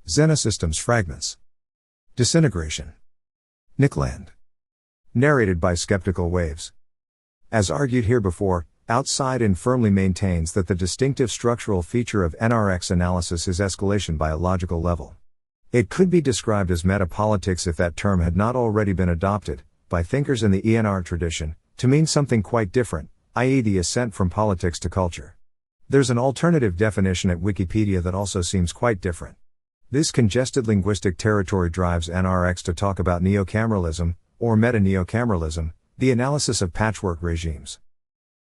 Xenosystems Fragments. Disintegration. Nickland. Narrated by Skeptical Waves. As argued here before, Outside-In firmly maintains that the distinctive structural feature of NRX analysis is escalation by a logical level. It could be described as metapolitics if that term had not already been adopted, by thinkers in the ENR tradition, to mean something quite different, i.e. the ascent from politics to culture. There's an alternative definition at Wikipedia that also seems quite different. This congested linguistic territory drives NRX to talk about neocameralism, or meta-neocameralism, the analysis of patchwork regimes.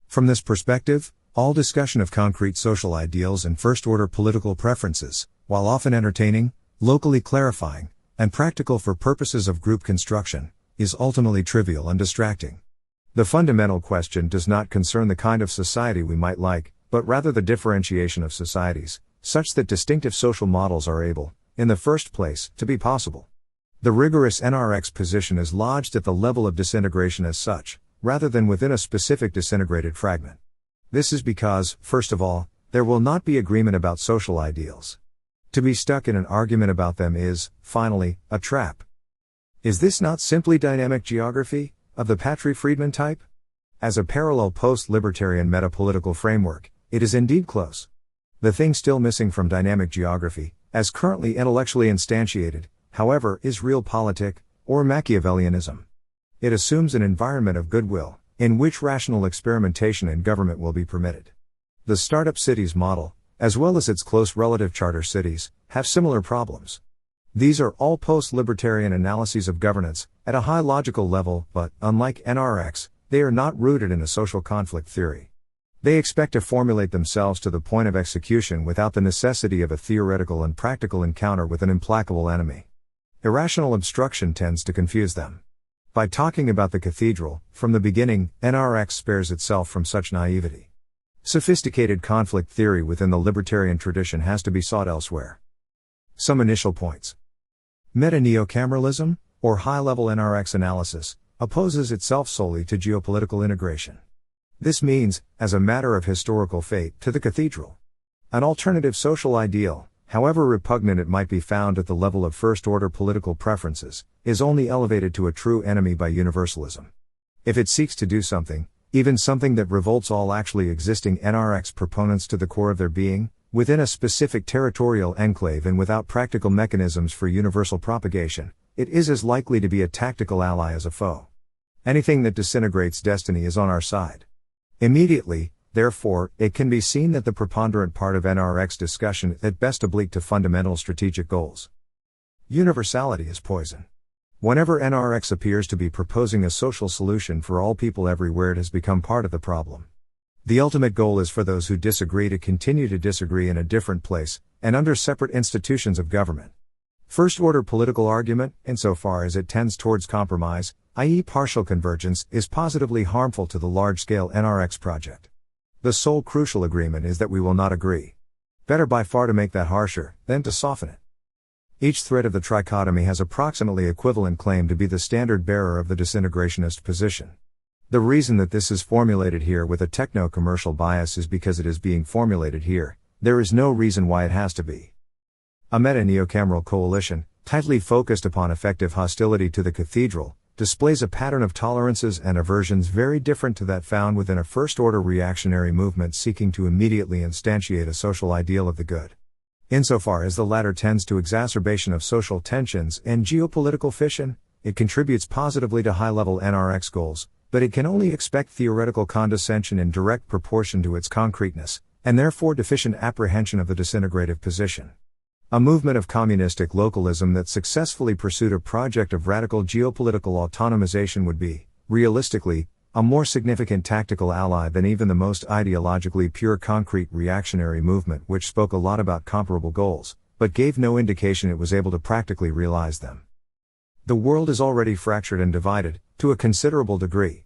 From this perspective, all discussion of concrete social ideals and first-order political preferences, while often entertaining, locally clarifying, and practical for purposes of group construction, is ultimately trivial and distracting. The fundamental question does not concern the kind of society we might like, but rather the differentiation of societies, such that distinctive social models are able, in the first place, to be possible. The rigorous NRX position is lodged at the level of disintegration as such, rather than within a specific disintegrated fragment. This is because, first of all, there will not be agreement about social ideals. To be stuck in an argument about them is, finally, a trap. Is this not simply dynamic geography, of the Patry-Friedman type? As a parallel post-libertarian metapolitical framework, it is indeed close. The thing still missing from dynamic geography, as currently intellectually instantiated, however, is realpolitik, or Machiavellianism. It assumes an environment of goodwill, in which rational experimentation in government will be permitted. The startup cities model, as well as its close relative charter cities, have similar problems. These are all post-libertarian analyses of governance, at a high logical level, but, unlike NRX, they are not rooted in a social conflict theory. They expect to formulate themselves to the point of execution without the necessity of a theoretical and practical encounter with an implacable enemy. Irrational obstruction tends to confuse them. By talking about the cathedral, from the beginning, NRX spares itself from such naivety. Sophisticated conflict theory within the libertarian tradition has to be sought elsewhere. Some initial points. Meta-neocameralism, or high-level NRX analysis, opposes itself solely to geopolitical integration. This means, as a matter of historical fate, to the cathedral. An alternative social ideal, however repugnant it might be found at the level of first-order political preferences, is only elevated to a true enemy by universalism. If it seeks to do something, even something that revolts all actually existing NRX proponents to the core of their being, within a specific territorial enclave and without practical mechanisms for universal propagation, it is as likely to be a tactical ally as a foe. Anything that disintegrates destiny is on our side. Immediately, therefore, it can be seen that the preponderant part of NRX discussion is at best oblique to fundamental strategic goals. Universality is poison. Whenever NRX appears to be proposing a social solution for all people everywhere, it has become part of the problem. The ultimate goal is for those who disagree to continue to disagree in a different place, and under separate institutions of government. First-order political argument, insofar as it tends towards compromise, i.e. partial convergence, is positively harmful to the large-scale NRX project. The sole crucial agreement is that we will not agree. Better by far to make that harsher, than to soften it. Each thread of the trichotomy has approximately equivalent claim to be the standard bearer of the disintegrationist position. The reason that this is formulated here with a techno-commercial bias is because it is being formulated here. There is no reason why it has to be. A meta-neocameral coalition, tightly focused upon effective hostility to the cathedral, displays a pattern of tolerances and aversions very different to that found within a first-order reactionary movement seeking to immediately instantiate a social ideal of the good. Insofar as the latter tends to exacerbation of social tensions and geopolitical fission, it contributes positively to high-level NRX goals, but it can only expect theoretical condescension in direct proportion to its concreteness, and therefore deficient apprehension of the disintegrative position. A movement of communistic localism that successfully pursued a project of radical geopolitical autonomization would be, realistically, a more significant tactical ally than even the most ideologically pure concrete reactionary movement which spoke a lot about comparable goals, but gave no indication it was able to practically realize them. The world is already fractured and divided, to a considerable degree.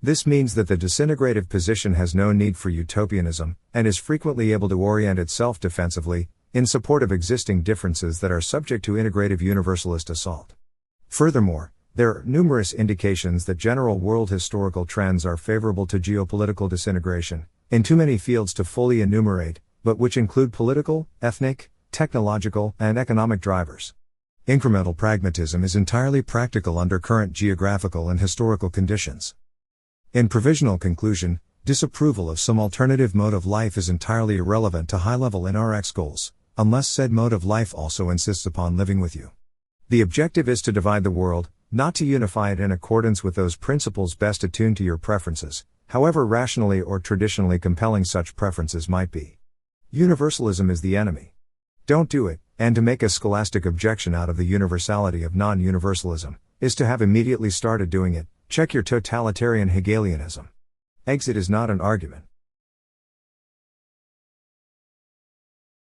This means that the disintegrative position has no need for utopianism, and is frequently able to orient itself defensively, in support of existing differences that are subject to integrative universalist assault. Furthermore, there are numerous indications that general world historical trends are favorable to geopolitical disintegration, in too many fields to fully enumerate, but which include political, ethnic, technological, and economic drivers. Incremental pragmatism is entirely practical under current geographical and historical conditions. In provisional conclusion, disapproval of some alternative mode of life is entirely irrelevant to high-level NRX goals, unless said mode of life also insists upon living with you. The objective is to divide the world, not to unify it in accordance with those principles best attuned to your preferences, however rationally or traditionally compelling such preferences might be. Universalism is the enemy. Don't do it, and to make a scholastic objection out of the universality of non-universalism, is to have immediately started doing it. Check your totalitarian Hegelianism. Exit is not an argument.